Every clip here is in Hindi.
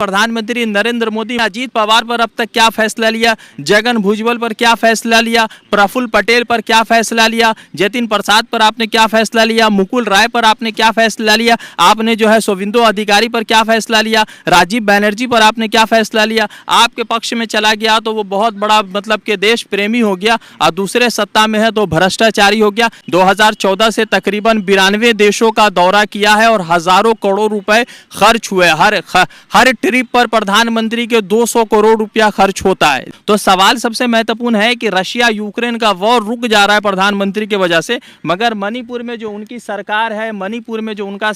प्रधानमंत्री नरेंद्र मोदी अजीत पवार पर अब तक क्या फैसला लिया, जगन भुजबल पर क्या फैसला लिया, प्रफुल्ल पटेल पर क्या फैसला लिया, जतिन प्रसाद पर आपने क्या फैसला लिया, मुकुल राय पर आपने क्या फैसला लिया, आपने जो है शुभेंदु अधिकारी पर क्या फैसला लिया, राजीव बनर्जी पर आपने क्या फैसला लिया। आपके पक्ष में चला गया तो वो बहुत बड़ा मतलब कि देश प्रेमी हो गया, और दूसरे सत्ता में है तो भ्रष्टाचारी हो गया। 2014 से तकरीबन 92 देशों का दौरा किया है और हजारों करोड़ रुपए खर्च हुए। हर ट्रिप पर प्रधानमंत्री के 200 करोड़ रुपया खर्च होता है। तो सवाल सबसे महत्वपूर्ण है कि रशिया यूक्रेन का वॉर रुक जा रहा है प्रधानमंत्री की वजह से, मगर मणिपुर में जो उनकी सरकार है, मणिपुर में जो उनका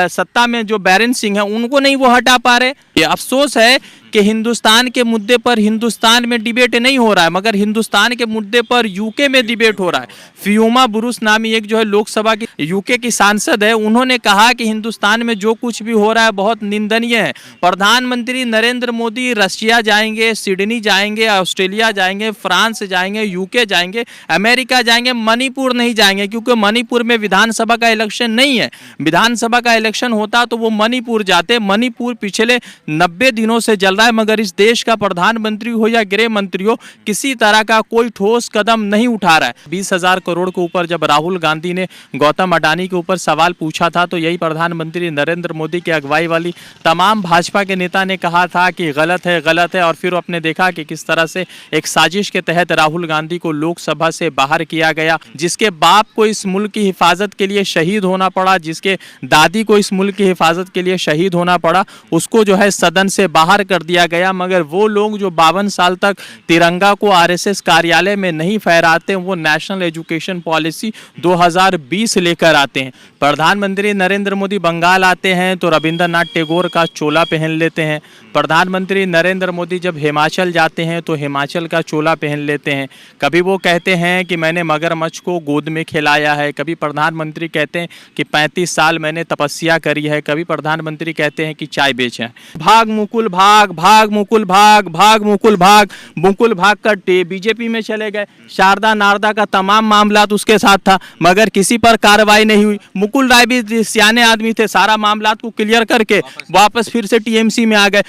सत्ता में जो बैरन सिंह है, उनको नहीं वो हटा पा रहे। ये अफसोस है कि हिंदुस्तान के मुद्दे पर हिंदुस्तान में डिबेट नहीं हो रहा है, मगर हिंदुस्तान के मुद्दे पर यूके में डिबेट हो रहा है। फियोमा बुरुस नामी एक जो है लोकसभा की यूके की सांसद है, उन्होंने कहा कि हिंदुस्तान में जो कुछ भी हो रहा है बहुत निंदनीय है। प्रधानमंत्री नरेंद्र मोदी रशिया जाएंगे, सिडनी जाएंगे, ऑस्ट्रेलिया जाएंगे, फ्रांस जाएंगे, यूके जाएंगे, अमेरिका जाएंगे, मणिपुर नहीं जाएंगे, क्योंकि मणिपुर में विधानसभा का इलेक्शन नहीं है। विधानसभा का इलेक्शन होता तो वो मणिपुर जाते। मणिपुर पिछले 90 दिनों से जल रहा है, मगर इस देश का प्रधानमंत्री हो या गृह मंत्री हो, किसी तरह का कोई ठोस कदम नहीं उठा रहा है। 20,000 करोड़ के ऊपर जब राहुल गांधी ने गौतम अडानी के ऊपर सवाल पूछा था, तो यही प्रधानमंत्री नरेंद्र मोदी की अगुवाई वाली तमाम भाजपा के नेता ने कहा था कि गलत है, गलत है। और फिर आपने देखा कि किस तरह से एक साजिश के तहत राहुल गांधी को लोकसभा से बाहर किया गया, जिसके बाप को इस मुल्क की हिफाजत के लिए शहीद होना पड़ा, जिसके दादी को इस मुल्क की हिफाजत के लिए शहीद होना पड़ा, उसको जो है सदन से बाहर कर दिया गया। मगर वो लोग जो 52 साल तक तिरंगा को आरएसएस कार्यालय में नहीं फहराते, वो नेशनल एजुकेशन पॉलिसी 2020 लेकर आते हैं। प्रधानमंत्री नरेंद्र मोदी बंगाल आते हैं तो रविंद्रनाथ टैगोर का चोला पहन लेते हैं। प्रधानमंत्री नरेंद्र मोदी जब हिमाचल जाते हैं तो हिमाचल का चोला पहन लेते हैं। कभी वो कहते हैं कि मैंने मगरमच्छ को गोद में खिलाया है, कभी प्रधानमंत्री कहते हैं कि 35 साल मैंने तपस्या करी है, कभी प्रधानमंत्री कहते हैं कि चाय बेचे हैं। भाग मुकुल भाग, भाग मुकुल भाग, भाग मुकुल भाग। मुकुल भाग कर बीजेपी में चले गए। शारदा नारदा का तमाम मामला उसके साथ था, मगर किसी पर कार्रवाई नहीं हुई। मुकुल राय भी सियाने आदमी थे, सारा मामला को क्लियर करके वापस फिर से टीएमसी में आ गए।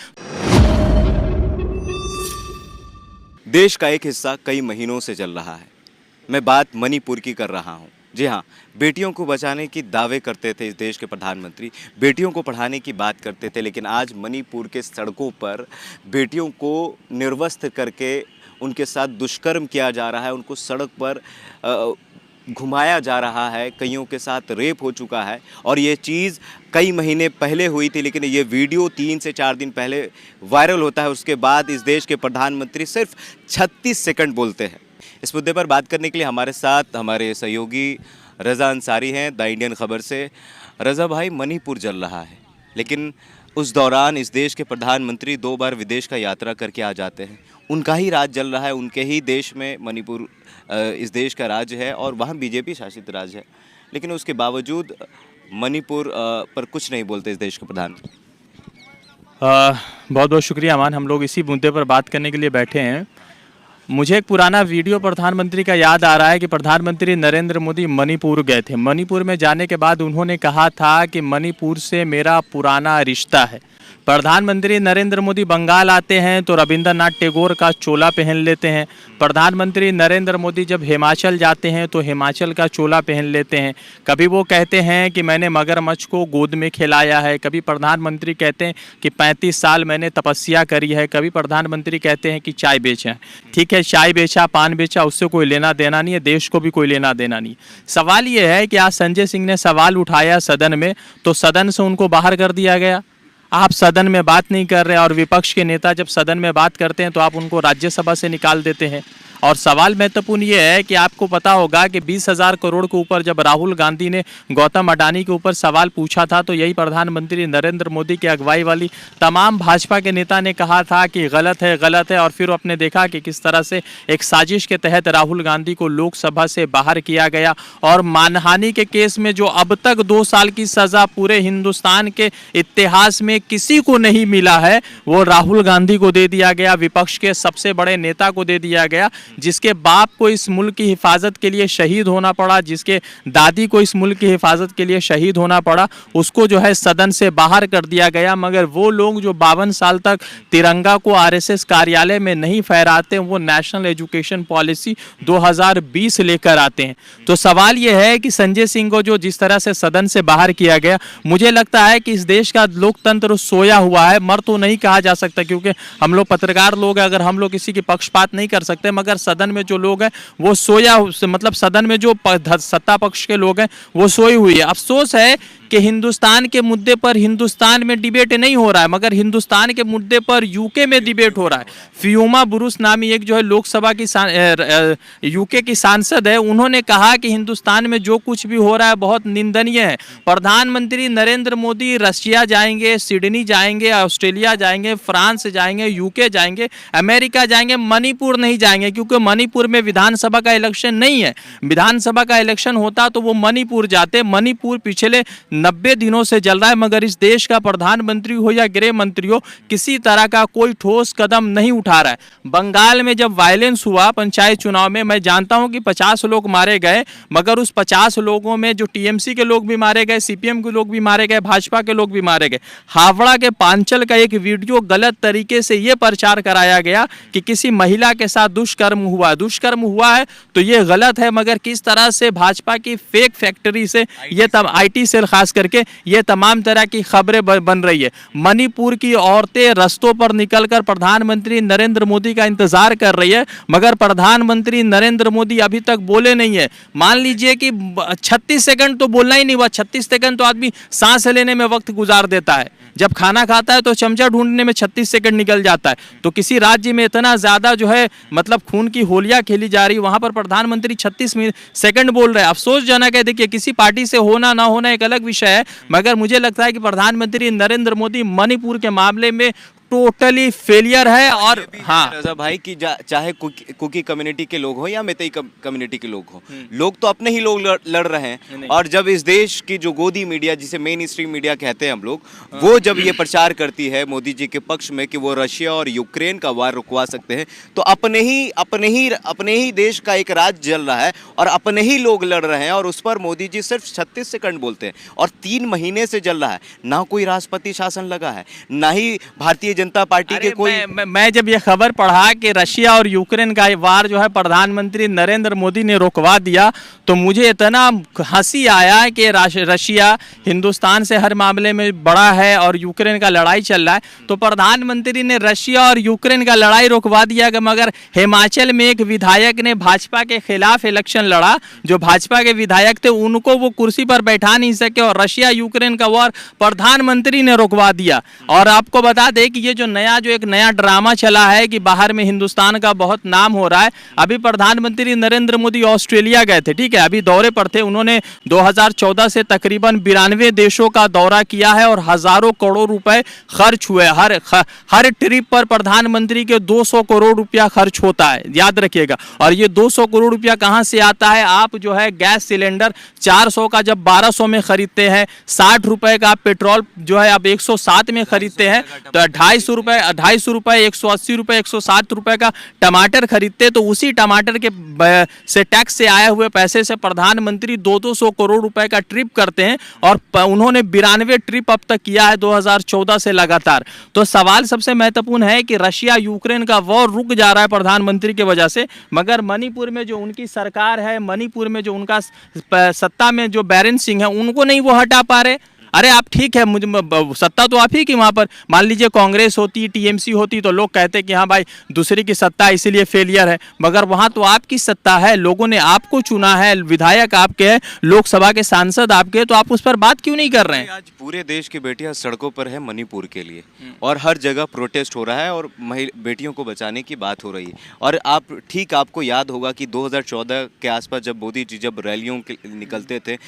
देश का एक हिस्सा कई महीनों से जल रहा है। मैं बात मणिपुर की कर रहा हूँ। जी हाँ, बेटियों को बचाने की दावे करते थे इस देश के प्रधानमंत्री, बेटियों को पढ़ाने की बात करते थे, लेकिन आज मणिपुर के सड़कों पर बेटियों को निर्वस्त्र करके उनके साथ दुष्कर्म किया जा रहा है, उनको सड़क पर घुमाया जा रहा है, कईयों के साथ रेप हो चुका है। और ये चीज़ कई महीने पहले हुई थी, लेकिन ये वीडियो 3 से 4 दिन पहले वायरल होता है। उसके बाद इस देश के प्रधानमंत्री सिर्फ 36 सेकंड बोलते हैं। इस मुद्दे पर बात करने के लिए हमारे साथ हमारे सहयोगी रज़ा अंसारी हैं द इंडियन खबर से। रज़ा भाई, मणिपुर जल रहा है, लेकिन उस दौरान इस देश के प्रधानमंत्री 2 बार विदेश का यात्रा करके आ जाते हैं। उनका ही राज जल रहा है, उनके ही देश में मणिपुर इस देश का राज्य है और वहाँ बीजेपी शासित राज्य है, लेकिन उसके बावजूद मणिपुर पर कुछ नहीं बोलते इस देश के प्रधानमंत्री। बहुत बहुत शुक्रिया अमान, हम लोग इसी मुद्दे पर बात करने के लिए बैठे हैं। मुझे एक पुराना वीडियो प्रधानमंत्री का याद आ रहा है कि प्रधानमंत्री नरेंद्र मोदी मणिपुर गए थे। मणिपुर में जाने के बाद उन्होंने कहा था कि मणिपुर से मेरा पुराना रिश्ता है। प्रधानमंत्री नरेंद्र मोदी बंगाल आते हैं तो रविंद्रनाथ टैगोर का चोला पहन लेते हैं। प्रधानमंत्री नरेंद्र मोदी जब हिमाचल जाते हैं तो हिमाचल का चोला पहन लेते हैं। कभी वो कहते हैं कि मैंने मगरमच्छ को गोद में खिलाया है, कभी प्रधानमंत्री कहते हैं कि 35 साल मैंने तपस्या करी है, कभी प्रधानमंत्री कहते हैं कि चाय बेचे हैं। ठीक है, चाय बेचा, पान बेचा, उससे कोई लेना देना नहीं है, देश को भी कोई लेना देना नहीं। सवाल ये है कि आज संजय सिंह ने सवाल उठाया सदन में, तो सदन से उनको बाहर कर दिया गया। आप सदन में बात नहीं कर रहे, और विपक्ष के नेता जब सदन में बात करते हैं तो आप उनको राज्यसभा से निकाल देते हैं। और सवाल महत्वपूर्ण ये है कि आपको पता होगा कि 20,000 करोड़ के ऊपर जब राहुल गांधी ने गौतम अडानी के ऊपर सवाल पूछा था, तो यही प्रधानमंत्री नरेंद्र मोदी की अगुवाई वाली तमाम भाजपा के नेता ने कहा था कि गलत है, गलत है। और फिर आपने देखा कि किस तरह से एक साजिश के तहत राहुल गांधी को लोकसभा से बाहर किया गया। और मानहानि के केस में जो अब तक 2 साल की सजा पूरे हिंदुस्तान के इतिहास में किसी को नहीं मिला है, वो राहुल गांधी को दे दिया गया, विपक्ष के सबसे बड़े नेता को दे दिया गया। जिसके बाप को इस मुल्क की हिफाजत के लिए शहीद होना पड़ा, जिसके दादी को इस मुल्क की हिफाजत के लिए शहीद होना पड़ा, उसको जो है सदन से बाहर कर दिया गया। मगर वो लोग जो 52 साल तक तिरंगा को आरएसएस कार्यालय में नहीं फहराते, वो नेशनल एजुकेशन पॉलिसी 2020 लेकर आते हैं। तो सवाल ये है कि संजय सिंह को जो जिस तरह से सदन से बाहर किया गया, मुझे लगता है कि इस देश का लोकतंत्र सोया हुआ है। मर तो नहीं कहा जा सकता, क्योंकि हम लोग पत्रकार लोग हैं, अगर हम लोग किसी की पक्षपात नहीं कर सकते, मगर सदन में जो लोग हैं वो सोया, मतलब सदन में जो सत्ता पक्ष के लोग हैं वो सोई हुई है। अफसोस है कि हिंदुस्तान के मुद्दे पर हिंदुस्तान में डिबेट नहीं हो रहा है, मगर हिंदुस्तान के मुद्दे पर यूके में डिबेट हो रहा है। फियोमा बुरुस नामी एक जो है लोकसभा की यूके की सांसद है, उन्होंने कहा कि हिंदुस्तान में जो कुछ भी हो रहा है बहुत निंदनीय है। प्रधानमंत्री नरेंद्र मोदी रशिया जाएंगे, सिडनी जाएंगे, ऑस्ट्रेलिया जाएंगे, फ्रांस जाएंगे, यूके जाएंगे, अमेरिका जाएंगे, मणिपुर नहीं जाएंगे, क्योंकि मणिपुर में विधानसभा का इलेक्शन नहीं है। विधानसभा का इलेक्शन होता तो वो मणिपुर जाते। मणिपुर पिछले 90 दिनों से जल रहा है, मगर इस देश का प्रधानमंत्री हो या गृह मंत्री हो, किसी तरह का कोई ठोस कदम नहीं उठा रहा है। बंगाल में जब वायलेंस हुआ पंचायत चुनाव में, मैं जानता हूं कि 50 लोग मारे गए, मगर उस 50 लोगों में जो टीएमसी के लोग भी मारे गए, सीपीएम के लोग भी मारे गए, भाजपा के लोग भी मारे गए। हावड़ा के पांचल का एक वीडियो गलत तरीके से यह प्रचार कराया गया कि किसी महिला के साथ दुष्कर्म हुआ है, तो यह गलत है। मगर किस तरह से भाजपा की फेक फैक्ट्री से ये तब आईटी सेल खास करके ये तमाम तरह की खबरें बन रही है। मणिपुर की औरतें रस्तों पर निकलकर प्रधानमंत्री नरेंद्र मोदी का इंतजार कर रही है, मगर प्रधानमंत्री नरेंद्र मोदी अभी तक बोले नहीं है। मान लीजिए कि 36 सेकंड तो बोलना ही नहीं हुआ। 36 सेकंड तो आदमी सांस लेने में वक्त गुजार देता है, जब खाना खाता है तो चमचा ढूंढने में 36 सेकंड निकल जाता है। तो किसी राज्य में इतना ज्यादा जो है मतलब खून की होलियां खेली जा रही, वहां पर प्रधानमंत्री 36 सेकंड बोल रहे हैं। अफसोसजनक है। देखिए, किसी पार्टी से होना ना होना एक अलग विषय है, मगर मुझे लगता है कि प्रधानमंत्री नरेंद्र मोदी मणिपुर के मामले में टोटली फेलियर है। और हाँ रजा भाई कि चाहे कुकी कम्युनिटी के लोग हो या मेतई कम्युनिटी के लोग हो, लोग तो अपने ही लोग लड़ रहे हैं। और जब इस देश की जो गोदी मीडिया, जिसे मेन स्ट्रीम मीडिया कहते हैं हम लोग, वो जब ये प्रचार करती है मोदी जी के पक्ष में कि वो रशिया और यूक्रेन का वार रुकवा सकते हैं, तो अपने ही देश का एक राज्य जल रहा है और अपने ही लोग लड़ रहे हैं, और उस पर मोदी जी सिर्फ 36 सेकंड बोलते हैं। और 3 महीने से जल रहा है, ना कोई राष्ट्रपति शासन लगा है, ना ही भारतीय जनता पार्टी के कोई। मैं जब ये खबर पढ़ा कि रशिया और यूक्रेन का वार जो है प्रधानमंत्री नरेंद्र मोदी ने रोकवा दिया, तो मुझे इतना हंसी आया कि रशिया हिंदुस्तान से हर मामले में बड़ा है और यूक्रेन का लड़ाई चल रहा है, तो प्रधानमंत्री ने रशिया और यूक्रेन का लड़ाई रोकवा दिया। मगर हिमाचल में एक विधायक ने भाजपा के खिलाफ इलेक्शन लड़ा, जो भाजपा के विधायक थे उनको वो कुर्सी पर बैठा नहीं सके, और रशिया यूक्रेन का वार प्रधानमंत्री ने रोकवा दिया। और आपको बता दें कि ये जो एक नया ड्रामा चला है कि बाहर में हिंदुस्तान का बहुत नाम हो रहा है। अभी प्रधानमंत्री नरेंद्र मोदी ऑस्ट्रेलिया गए थे, ठीक है, अभी दौरे पर थे। उन्होंने 2014 से तकरीबन 92 देशों का दौरा किया है और हजारों करोड़ रुपए खर्च हुए। हर ट्रिप पर प्रधानमंत्री के 200 करोड़ रुपया खर्च होता है, याद रखिएगा। और ये 200 करोड़ रुपया कहां से आता है? आप जो है गैस सिलेंडर 400 का जब 1200 में खरीदते हैं, 60 रुपए का पेट्रोल जो है आप 107 में खरीदते हैं, तो 250 रुपए 180 रुपए 107 रुपए का टमाटर खरीदते, तो उसी टमाटर के से टैक्स से आए हुए पैसे से प्रधानमंत्री 200 करोड़ रुपए का ट्रिप करते हैं। और उन्होंने 92 ट्रिप अब तक किया है 2014 से लगातार। तो सवाल सबसे महत्वपूर्ण है कि रशिया यूक्रेन का वॉर रुक जा रहा है प्रधानमंत्री की वजह से, मगर मणिपुर में जो उनकी सरकार है, मणिपुर में जो उनका सत्ता में जो बैरन सिंह है, उनको नहीं वो हटा पा रहे। अरे आप ठीक है, मुझे सत्ता तो आप ही की वहाँ पर, मान लीजिए कांग्रेस होती, टीएमसी होती, तो लोग कहते कि हाँ भाई दूसरी की सत्ता इसीलिए फेलियर है, मगर वहाँ तो आपकी सत्ता है, लोगों ने आपको चुना है, विधायक आपके हैं, लोकसभा के सांसद आपके, तो आप उस पर बात क्यों नहीं कर रहे हैं? आज पूरे देश की बेटियां सड़कों पर है मणिपुर के लिए, और हर जगह प्रोटेस्ट हो रहा है और बेटियों को बचाने की बात हो रही है। और आपको याद होगा कि 2014 के आसपास जब मोदी जी जब रैलियों के निकलते थे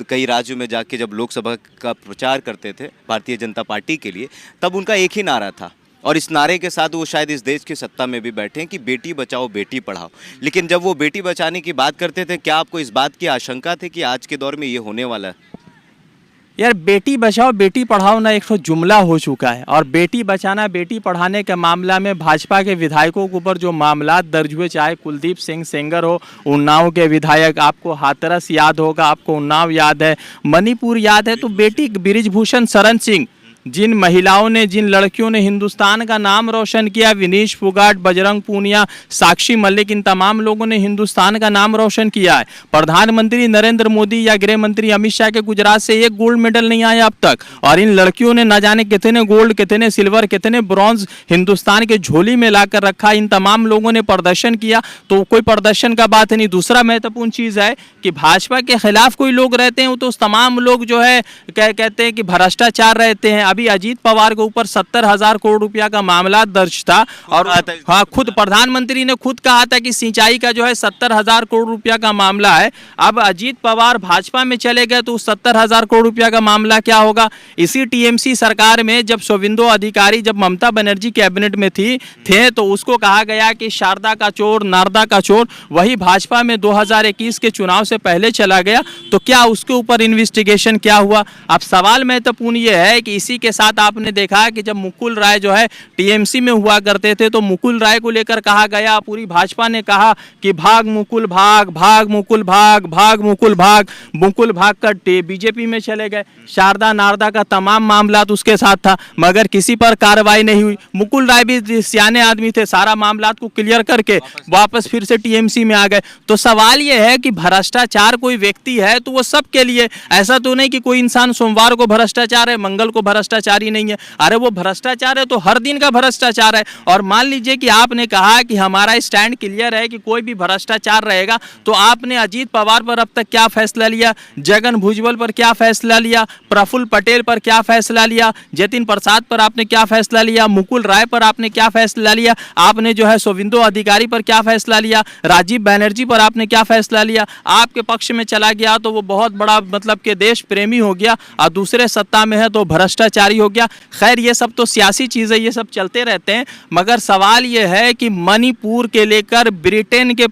कई राज्यों में जाके, जब लोकसभा का प्रचार करते थे भारतीय जनता पार्टी के लिए, तब उनका एक ही नारा था, और इस नारे के साथ वो शायद इस देश की सत्ता में भी बैठे हैं कि बेटी बचाओ बेटी पढ़ाओ। लेकिन जब वो बेटी बचाने की बात करते थे, क्या आपको इस बात की आशंका थी कि आज के दौर में ये होने वाला है? यार बेटी बचाओ बेटी पढ़ाओ ना एक तो जुमला हो चुका है, और बेटी बचाना बेटी पढ़ाने के मामला में भाजपा के विधायकों के ऊपर जो मामला दर्ज हुए, चाहे कुलदीप सिंह सेंगर हो, उन्नाव के विधायक, आपको हाथरस याद होगा, आपको उन्नाव याद है, मणिपुर याद है, तो बेटी बृजभूषण शरण सिंह, जिन महिलाओं ने, जिन लड़कियों ने हिंदुस्तान का नाम रोशन किया, विनीश फोगाट, बजरंग पूनिया, साक्षी मलिक, इन तमाम लोगों ने हिंदुस्तान का नाम रोशन किया है। प्रधानमंत्री नरेंद्र मोदी या गृह मंत्री अमित शाह के गुजरात से एक गोल्ड मेडल नहीं आया अब तक, और इन लड़कियों ने न जाने कितने गोल्ड, कितने सिल्वर, कितने ब्रॉन्ज हिंदुस्तान के झोली में लाकर रखा। इन तमाम लोगों ने प्रदर्शन किया, तो कोई प्रदर्शन का बात नहीं। दूसरा महत्वपूर्ण चीज़ है कि भाजपा के खिलाफ कोई लोग रहते हैं, वो तो तमाम लोग जो है कहते हैं कि भ्रष्टाचार रहते हैं। अभी अजीत पवार के ऊपर 70,000 करोड़ रुपया का मामला दर्ज था, और हाँ, खुद प्रधानमंत्री ने खुद कहा था कि सिंचाई का जो है 70,000 करोड़ रुपया का मामला है। अब अजीत पवार भाजपा में चले गए तो 70,000 करोड़ रुपया का मामला क्या होगा। इसी टीएमसी सरकार में जब शोविंदो अधिकारी, जब ममता बनर्जी कैबिनेट में थे तो उसको कहा गया कि शारदा का चोर, नारदा का चोर, वही भाजपा में 2021 के चुनाव से पहले चला गया, तो क्या उसके ऊपर इन्वेस्टिगेशन क्या हुआ। अब सवाल महत्वपूर्ण ये है कि इसी के साथ आपने देखा कि जब मुकुल राय जो है टीएमसी में हुआ करते थे, तो मुकुल राय को लेकर कहा गया, पूरी भाजपा ने कहा कि भाग मुकुल भाग, भाग मुकुल भाग, भाग मुकुल भाग, मुकुल भाग कर बीजेपी में चले गए। शारदा नारदा का तमाम मामला तो उसके साथ था, मगर किसी पर कार्रवाई नहीं हुई। मुकुल राय भी सियाने आदमी थे, सारा मामला को क्लियर करके वापस फिर से टीएमसी में आ गए। तो सवाल ये है कि भ्रष्टाचार कोई व्यक्ति है तो वो सबके लिए, ऐसा तो नहीं कि कोई इंसान सोमवार को भ्रष्टाचार है, मंगल को भ्रष्टाचारी नहीं है। अरे वो भ्रष्टाचार है तो हर दिन का भ्रष्टाचार है। और मान लीजिए कि आपने कहा कि हमारा स्टैंड क्लियर है कि कोई भी भ्रष्टाचार रहेगा, तो आपने अजीत पवार पर अब तक क्या फैसला लिया, जगन भुजबल पर क्या फैसला लिया, प्रफुल्ल पटेल पर क्या फैसला लिया, जतिन प्रसाद पर आपने क्या फैसला लिया, मुकुल राय पर आपने क्या फैसला लिया, आपने जो है शोविंदो अधिकारी पर क्या फैसला लिया, राजीव बैनर्जी पर आपने क्या फैसला लिया। आपके पक्ष में चला गया तो वो बहुत बड़ा मतलब कि देश प्रेमी हो गया, और दूसरे सत्ता में है तो भ्रष्टाचारी हो गया। खैर ये सब तो सियासी चीज़ें, ये सब चलते रहते हैं, मगर सवाल ये है कि मणिपुर के लेकर ब्रिटेन के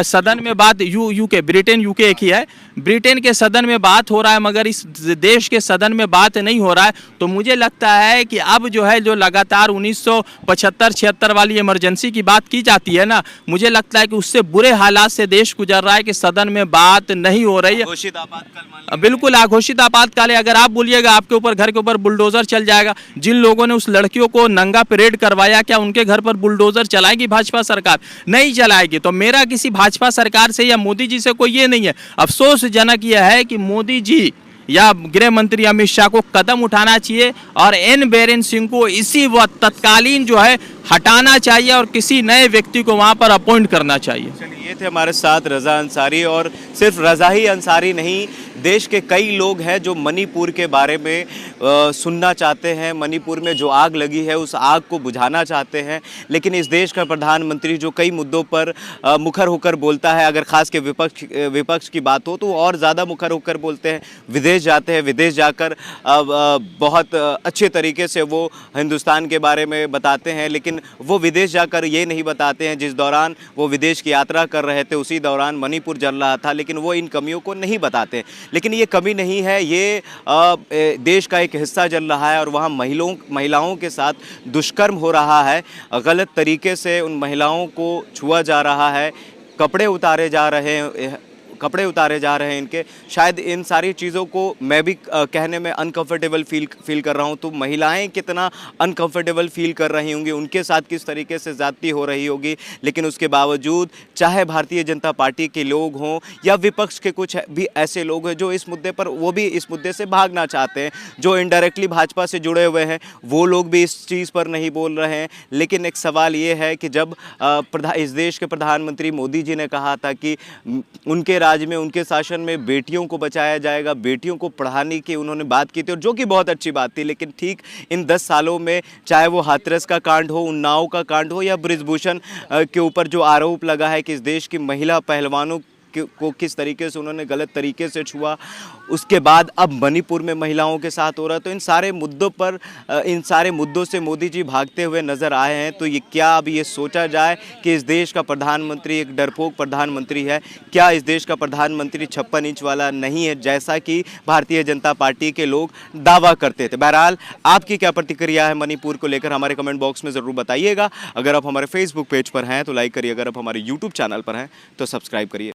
सदन में बात, यूके, ब्रिटेन यूके एक ही है, ब्रिटेन के सदन में बात हो रहा है, मगर इस देश के सदन में बात नहीं हो रहा है। तो मुझे लगता है कि अब जो है, जो लगातार 1975-76 वाली इमरजेंसी की बात की जाती है ना, मुझे लगता है कि उससे बुरे हालात से देश गुजर रहा है कि सदन में बात नहीं हो रही है। घोषित आपातकाल, बिल्कुल आघोषित आपातकाल है। अगर आप बोलिएगा आपके ऊपर, घर के ऊपर बुलडोजर चल जाएगा, जिन लोगों ने उस लड़कियों को नंगा परेड करवाया, क्या उनके घर पर बुलडोजर चलाएगी भाजपा सरकार? नहीं चलाएगी। तो मेरा किसी भाजपा सरकार से या मोदी जी से कोई ये नहीं है। अफसोसजनक यह है कि मोदी जी या गृह मंत्री अमित शाह को कदम उठाना चाहिए, और एन बीरेन सिंह को इसी वक्त तत्कालीन जो है हटाना चाहिए, और किसी नए व्यक्ति को वहां पर अपॉइंट करना चाहिए। चलिए, ये थे हमारे साथ रजा अंसारी, और सिर्फ रजा ही अंसारी नहीं, देश के कई लोग हैं जो मणिपुर के बारे में सुनना चाहते हैं। मणिपुर में जो आग लगी है उस आग को बुझाना चाहते हैं, लेकिन इस देश का प्रधानमंत्री जो कई मुद्दों पर मुखर होकर बोलता है, अगर खास के विपक्ष की बात हो तो वो और ज़्यादा मुखर होकर बोलते हैं। विदेश जाते हैं, विदेश जाकर बहुत अच्छे तरीके से वो हिंदुस्तान के बारे में बताते हैं, लेकिन वो विदेश जाकर ये नहीं बताते हैं जिस दौरान वो विदेश की यात्रा कर रहे थे उसी दौरान मणिपुर जल रहा था, लेकिन वो इन कमियों को नहीं बताते। लेकिन ये कमी नहीं है, ये देश का एक हिस्सा जल रहा है, और वहाँ महिलाओं के साथ दुष्कर्म हो रहा है, गलत तरीके से उन महिलाओं को छुआ जा रहा है, कपड़े उतारे जा रहे हैं इनके। शायद इन सारी चीज़ों को मैं भी कहने में अनकंफर्टेबल फील कर रहा हूँ, तो महिलाएं कितना अनकंफर्टेबल फील कर रही होंगी, उनके साथ किस तरीके से ज़्यादती हो रही होगी। लेकिन उसके बावजूद चाहे भारतीय जनता पार्टी के लोग हों या विपक्ष के कुछ भी ऐसे लोग हैं जो इस मुद्दे पर, वो भी इस मुद्दे से भागना चाहते हैं, जो इनडायरेक्टली भाजपा से जुड़े हुए हैं, वो लोग भी इस चीज़ पर नहीं बोल रहे हैं। लेकिन एक सवाल ये है कि जब इस देश के प्रधानमंत्री मोदी जी ने कहा था कि उनके राज्य में, उनके शासन में बेटियों को बचाया जाएगा, बेटियों को पढ़ाने की उन्होंने बात की थी, और जो कि बहुत अच्छी बात थी। लेकिन ठीक इन 10 सालों में, चाहे वो हाथरस का कांड हो, उन्नाव का कांड हो, या बृजभूषण के ऊपर जो आरोप लगा है कि इस देश की महिला पहलवानों को किस तरीके से उन्होंने गलत तरीके से छुआ, उसके बाद अब मणिपुर में महिलाओं के साथ हो रहा है। तो इन सारे मुद्दों पर इन सारे मुद्दों से मोदी जी भागते हुए नजर आए हैं। तो ये क्या अब ये सोचा जाए कि इस देश का प्रधानमंत्री एक डरपोक प्रधानमंत्री है? क्या इस देश का प्रधानमंत्री 56 इंच वाला नहीं है जैसा कि भारतीय जनता पार्टी के लोग दावा करते थे? बहरहाल आपकी क्या प्रतिक्रिया है मणिपुर को लेकर, हमारे कमेंट बॉक्स में ज़रूर बताइएगा। अगर आप हमारे फेसबुक पेज पर हैं तो लाइक करिए, अगर आप हमारे यूट्यूब चैनल पर हैं तो सब्सक्राइब करिए।